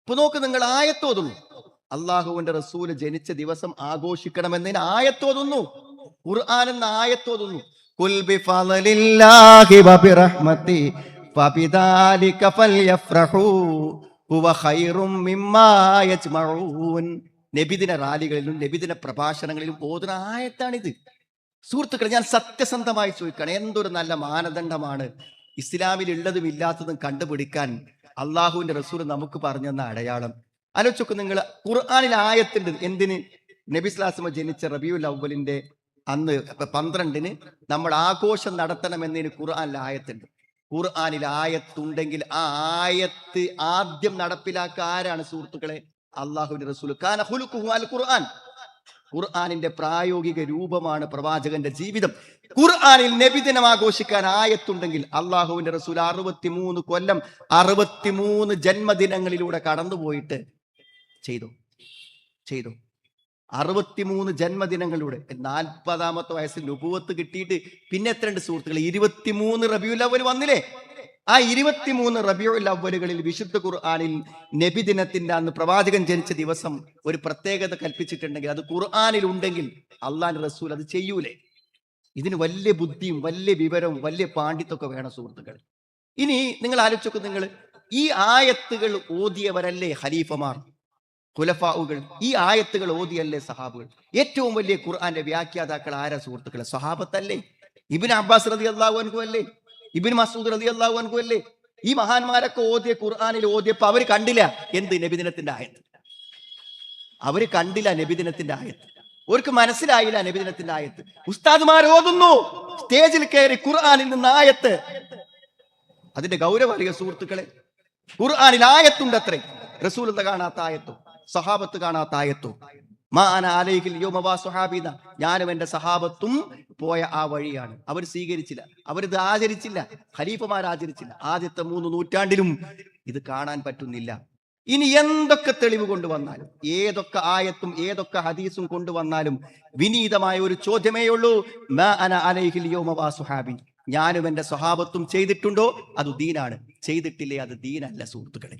ഇപ്പൊ നോക്ക്, നിങ്ങൾ ആയത്തോതുന്നു, അള്ളാഹുവിന്റെ റസൂല് ജനിച്ച ദിവസം ആഘോഷിക്കണമെന്നതിന് ആയത്തോതുന്നു, ഖുർആൻ എന്ന ആയത്തോതുന്നു. ഖുൽ ബിഫളലില്ലാഹി വബിറഹ്മതി ഫബിദാലിക ഫൽയഫ്റഹൂ ഹുവ ഖൈറും മിമ്മാ യജ്മഊൻ. നബിദിന റാലികളിലും നബിദിന പ്രഭാഷണങ്ങളിലും ഓതുന്ന ആയത്താണിത്. സുഹൃത്തുക്കളെ, ഞാൻ സത്യസന്ധമായി ചോദിക്കണം, എന്തൊരു നല്ല മാനദണ്ഡമാണ് ഇസ്ലാമിൽ ഉള്ളതും ഇല്ലാത്തതും കണ്ടുപിടിക്കാൻ അള്ളാഹുവിന്റെ റസൂൽ നമുക്ക് പറഞ്ഞു തന്ന അടയാളം. ആലോചിച്ചൊക്കെ നിങ്ങൾ, ഖുർആനിൽ ആയത്തുണ്ട്. എന്തിന്? നബി സ്വല്ലല്ലാഹു അലൈഹി വസല്ലം ജനിച്ച റബീഉൽ അവ്വലിന്റെ അന്ന് 12-ന് നമ്മൾ ആഘോഷം നടത്തണമെന്നതിന് ഖുർആനിൽ ആയത്തുണ്ട്. ഖുർആനിൽ ആയത്തുണ്ടെങ്കിൽ ആ ആയത്ത് ആദ്യം നടപ്പിലാക്കുക ആരാണ് സുഹൃത്തുക്കളെ? അള്ളാഹുവിന്റെ റസൂൽ. കാന ഖുലുഖുഹു അൽ ഖുർആൻ. ഖുർആനിന്റെ പ്രായോഗിക രൂപമാണ് പ്രവാചകന്റെ ജീവിതം. ഖുർആനിൽ നബിദിനം ആഘോഷിക്കാൻ ആയത്തുണ്ടെങ്കിൽ അള്ളാഹുവിന്റെ റസൂൽ 63 കൊല്ലം 63 ജന്മദിനങ്ങളിലൂടെ കടന്നുപോയിട്ട് ചെയ്തു 63 ജന്മദിനങ്ങളിലൂടെ 40-ാമത്തെ വയസ്സിൽ നുബുവത്ത് കിട്ടിയിട്ട് പിന്നെ എത്രയുണ്ട് സുഹൃത്തുക്കൾ? 23 റബീഉൽ അവ്വൽ വന്നില്ലേ? ആ 23 റബീഉൽ അവ്വലുകളിൽ വിശുദ്ധ ഖുർആനിൽ നബിദിനത്തിന്റെ അന്ന് പ്രവാചകൻ ജനിച്ച ദിവസം ഒരു പ്രത്യേകത കൽപ്പിച്ചിട്ടുണ്ടെങ്കിൽ, അത് ഖുർആനിൽ ഉണ്ടെങ്കിൽ അള്ളാഹുവിന്റെ റസൂൽ അത് ചെയ്യൂലേ? ഇതിന് വലിയ ബുദ്ധിയും വലിയ വിവരവും വലിയ പാണ്ഡിത്യമൊക്കെ വേണം സുഹൃത്തുക്കൾ. ഇനി നിങ്ങൾ ആലോചിച്ചോക്കൂ, നിങ്ങൾ ഈ ആയത്തുകൾ ഓതിയവരല്ലേ ഖലീഫമാർ, ഖുലഫാഉകൾ? ഈ ആയത്തുകൾ ഓതിയല്ലേ സഹാബുകൾ? ഏറ്റവും വലിയ ഖുർആന്റെ വ്യാഖ്യാതാക്കൾ ആരാ സുഹൃത്തുക്കളെ? സഹാബത്തല്ലേ? ഇബ്നു അബ്ബാസ് റളിയല്ലാഹു അൻഹു അല്ലേ? ഇബ്നു മസ്ഊദ് റളിയല്ലാഹു അൻഹു അല്ലേ? ഈ മഹാന്മാരൊക്കെ ഓതിയ ഖുർആനിൽ ഓതിയപ്പോ അവര് കണ്ടില്ല എന്ത്? നബിദിനത്തിന്റെ ആയത്ത്. അവര് കണ്ടില്ല നബിദിനത്തിന്റെ ആയത്ത്, അവർക്ക് മനസ്സിലായില്ല നബിദിനത്തിന്റെ ആയത്ത്. ഉസ്താദുമാർ ഓതുന്നു, സ്റ്റേജിൽ കയറി ഖുർആനിൽ നിന്ന് ആയത്ത്. അതിന്റെ ഗൗരവം അറിയ സുഹൃത്തുക്കളെ? ഖുർആനിൽ ആയത്തുണ്ട് അത്രേ. റസൂലുള്ളാഹി കാണാത്ത ആയത്തോ, സഹാബത്ത് കാണാത്ത ആയത്തോ? ഞാനും എന്റെ സഹാബത്തും പോയ ആ വഴിയാണ്. അവർ സ്വീകരിച്ചില്ല, അവരിത് ആചരിച്ചില്ല, ഖലീഫമാർ ആചരിച്ചില്ല. ആദ്യത്തെ 3 നൂറ്റാണ്ടിലും ഇത് കാണാൻ പറ്റുന്നില്ല. ഇനി എന്തൊക്കെ തെളിവ് കൊണ്ടുവന്നാലും, ഏതൊക്കെ ആയത്തും ഏതൊക്കെ ഹദീസും കൊണ്ടുവന്നാലും വിനീതമായ ഒരു ചോദ്യമേ ഉള്ളൂ, മാ അന അലൈഹിൽ യൗമ വ സുഹാബി. ഞാനും എന്റെ സ്വഹാബത്തും ചെയ്തിട്ടുണ്ടോ അത് ദീനാണ്, ചെയ്തിട്ടില്ലേ അത് ദീനല്ല സുഹൃത്തുക്കളെ.